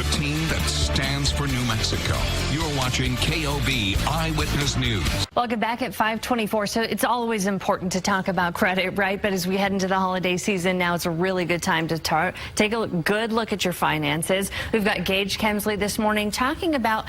the team that stands for New Mexico. You're watching KOB Eyewitness News. Welcome back at 5:24. So it's always important to talk about credit, right? But as we head into the holiday season, now it's a really good time to take a good look at your finances. We've got Gage Kemsley this morning talking about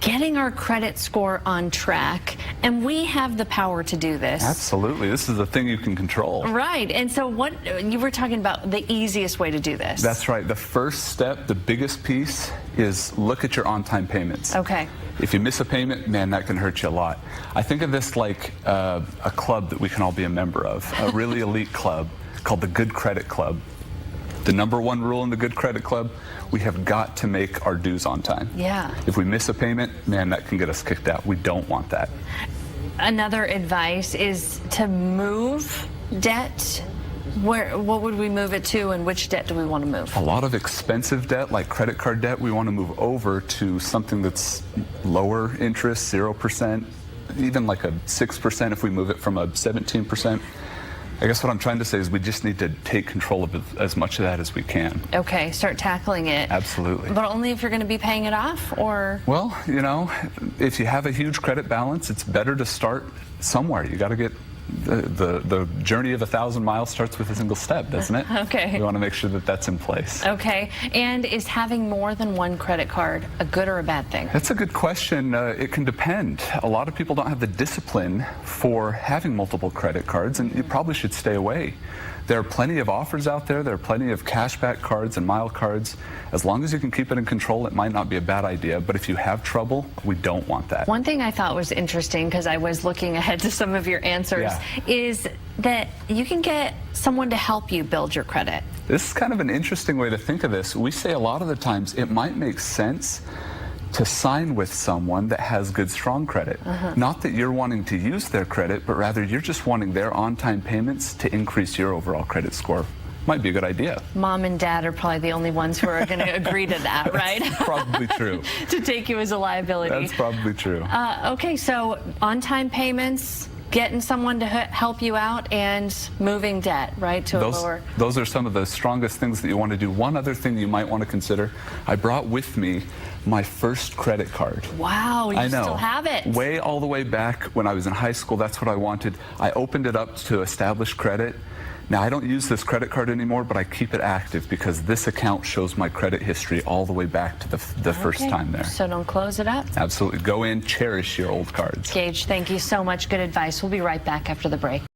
getting our credit score on track. And we have the power to do this. Absolutely. This is a thing you can control. Right. And so what you were talking about, the easiest way to do this. That's right. The first step, the biggest piece, is look at your on-time payments. Okay. If you miss a payment, man, that can hurt you a lot. I think of this like a club that we can all be a member of, a really elite club called the Good Credit Club. The #1 rule in the Good Credit Club, we have got to make our dues on time. Yeah. If we miss a payment, man, that can get us kicked out. We don't want that. Another advice is to move debt. What would we move it to, and which debt do we want to move? A lot of expensive debt, like credit card debt, we want to move over to something that's lower interest, 0%, even like a 6% if we move it from a 17%. I guess what I'm trying to say is we just need to take control of as much of that as we can. Okay, start tackling it. Absolutely. But only if you're going to be paying it off, or? Well, you know, if you have a huge credit balance, it's better to start somewhere. You got to get the journey of 1,000 miles starts with a single step, doesn't it? Okay. We want to make sure that that's in place. Okay. And is having more than one credit card a good or a bad thing? That's a good question. It can depend. A lot of people don't have the discipline for having multiple credit cards, and you probably should stay away. There are plenty of offers out there. There are plenty of cashback cards and mile cards. As long as you can keep it in control, it might not be a bad idea. But if you have trouble, we don't want that. One thing I thought was interesting, because I was looking ahead to some of your answers, is that you can get someone to help you build your credit. This is kind of an interesting way to think of this. We say a lot of the times it might make sense to sign with someone that has good, strong credit. Not that you're wanting to use their credit, but rather you're just wanting their on-time payments to increase your overall credit score. Might be a good idea. Mom and dad are probably the only ones who are going to agree to that, right? That's probably true. To take you as a liability. That's probably true. Okay, so on-time payments, getting someone to help you out, and moving debt, right, to a lower. Those are some of the strongest things that you want to do. One other thing you might want to consider, I brought with me my first credit card. Wow, you still have it. Way all the way back when I was in high school, that's what I wanted. I opened it up to establish credit. Now, I don't use this credit card anymore, but I keep it active because this account shows my credit history all the way back to the first time there. So don't close it up. Absolutely. Go in, cherish your old cards. Gage, thank you so much. Good advice. We'll be right back after the break.